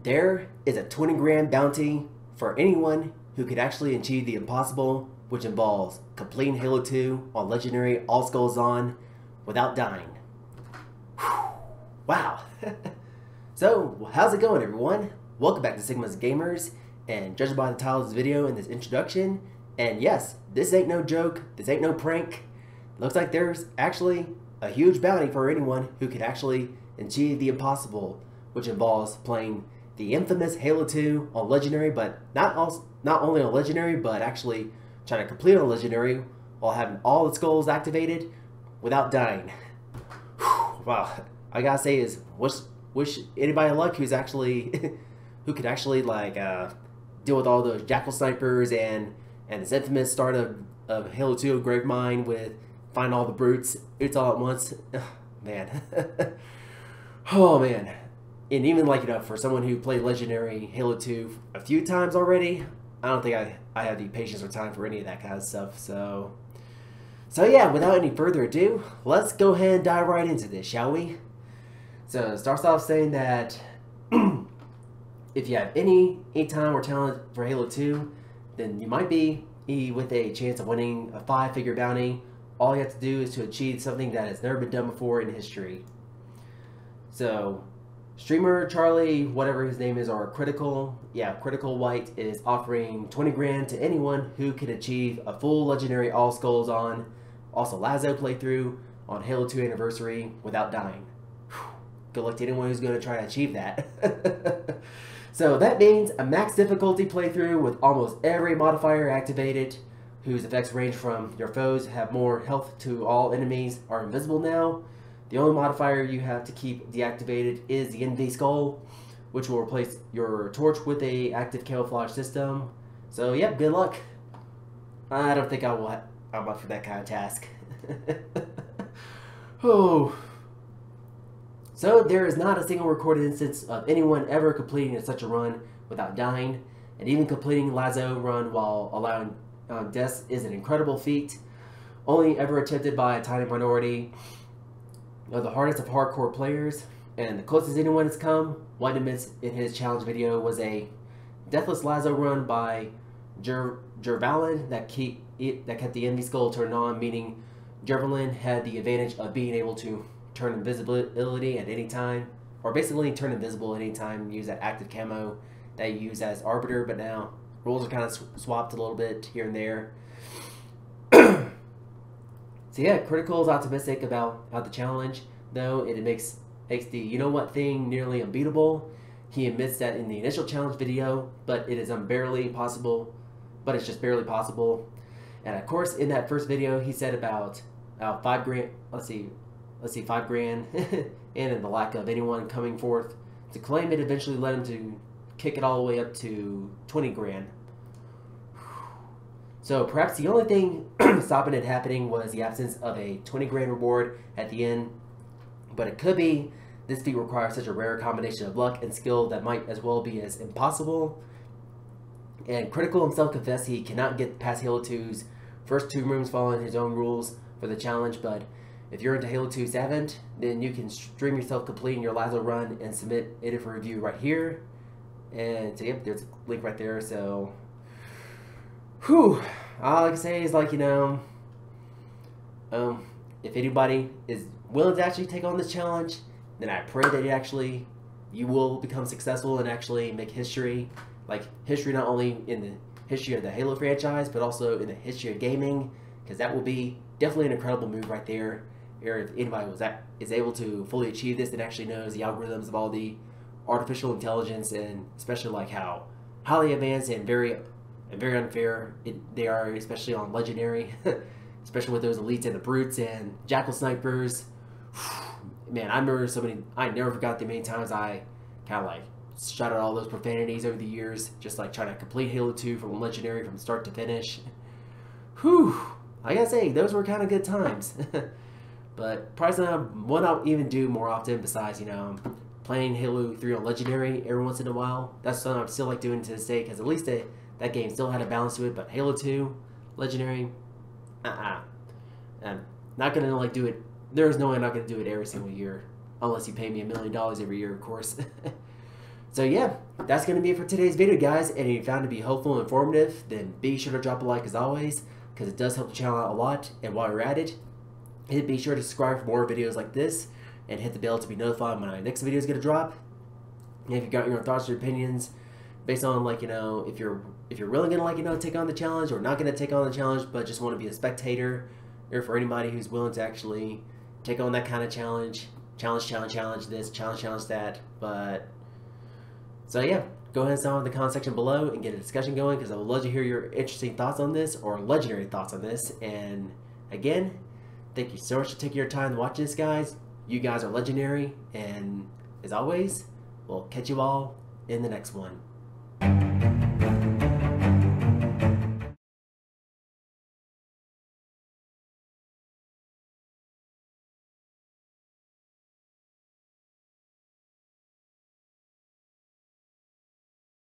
There is a 20 grand bounty for anyone who could actually achieve the impossible, which involves completing Halo 2 on Legendary All Skulls On without dying. Whew. Wow. So, how's it going, everyone? Welcome back to Sigma's Gamers, and judging by the title of this video and this introduction, and yes, this ain't no joke, this ain't no prank. Looks like there's actually a huge bounty for anyone who could actually achieve the impossible, which involves playing the infamous Halo 2 on Legendary, but not only on Legendary, but actually trying to complete on Legendary while having all the skulls activated without dying. Whew, wow, I gotta say is wish anybody luck who's actually who could actually like deal with all those jackal snipers and this infamous start of Halo 2 Gravemind with find all the brutes. It's all at once. Ugh, man. Oh man. And even like, for someone who played Legendary Halo 2 a few times already, I don't think I have the patience or time for any of that kind of stuff. So yeah, without any further ado, let's go ahead and dive right into this, shall we? So it starts off saying that if you have any time or talent for Halo 2, then you might be with a chance of winning a 5-figure bounty. All you have to do is to achieve something that has never been done before in history. So streamer Charlie, whatever his name is, or Critical White is offering 20 grand to anyone who can achieve a full Legendary All Skulls On, also LASO playthrough on Halo 2 Anniversary without dying. Whew. Good luck to anyone who's going to try to achieve that. So that means a max difficulty playthrough with almost every modifier activated, whose effects range from your foes have more health to all enemies are invisible now. The only modifier you have to keep deactivated is the NV Skull, which will replace your torch with a active camouflage system. So yep, good luck. I don't think I'm up for that kind of task. Oh. So there is not a single recorded instance of anyone ever completing such a run without dying, and even completing LASO run while allowing deaths is an incredible feat, only ever attempted by a tiny minority of the hardest of hardcore players. And the closest anyone has come, White admits in his challenge video, was a deathless LASO run by Jervalin that kept the envy skull turned on, meaning Jervalin had the advantage of being able to turn invisibility at any time, or basically turn invisible at any time, use that active camo that you use as Arbiter, but now rules are kind of swapped a little bit here and there. So yeah, Critical is optimistic about the challenge, though it makes the you-know-what thing nearly unbeatable. He admits that in the initial challenge video, but it is barely possible, but it's just barely possible. And of course, in that first video, he said about 5 grand, let's see, 5 grand, and in the lack of anyone coming forth to claim it, eventually led him to kick it all the way up to 20 grand. So perhaps the only thing stopping it happening was the absence of a 20 grand reward at the end, but it could be this feat requires such a rare combination of luck and skill that might as well be as impossible. And Critical himself confessed he cannot get past Halo 2's first 2 rooms following his own rules for the challenge, but if you're into Halo 2 Savant, then you can stream yourself completing your LASO run and submit it for review right here. And so yep, there's a link right there. So whew, all I can say is, like, if anybody is willing to actually take on this challenge, then I pray that you will become successful and actually make history. Like, history not only in the history of the Halo franchise, but also in the history of gaming, because that will be definitely an incredible move right there. Or if anybody is able to fully achieve this and actually knows the algorithms of all the artificial intelligence, and especially like how highly advanced and very unfair they are, especially on Legendary, especially with those elites and the brutes and jackal snipers. Man, I never forgot the many times I kind of like shot out all those profanities over the years, just like trying to complete Halo 2 from Legendary from start to finish. Whew, I gotta say, those were kind of good times. But probably something I won't even do more often besides, playing Halo 3 on Legendary every once in a while. That's something I still like doing to this day, because at least that game still had a balance to it. But Halo 2, Legendary, I'm not going to like do it. There's no way I'm not going to do it every single year. Unless you pay me $1 million every year, of course. So yeah, that's going to be it for today's video, guys. And if you found it to be helpful and informative, then be sure to drop a like as always, because it does help the channel out a lot. And while you're at it, be sure to subscribe for more videos like this, and hit the bell to be notified when my next video is going to drop. And if you've got your own thoughts or opinions based on, like, if you're really going to, like, take on the challenge, or not going to take on the challenge but just want to be a spectator, or for anybody who's willing to actually take on that kind of challenge this, challenge that. But so yeah, go ahead and sign in the comment section below and get a discussion going, because I would love to hear your interesting thoughts on this, or legendary thoughts on this. And again, thank you so much for taking your time to watch this, guys. You guys are legendary, and as always, we'll catch you all in the next one.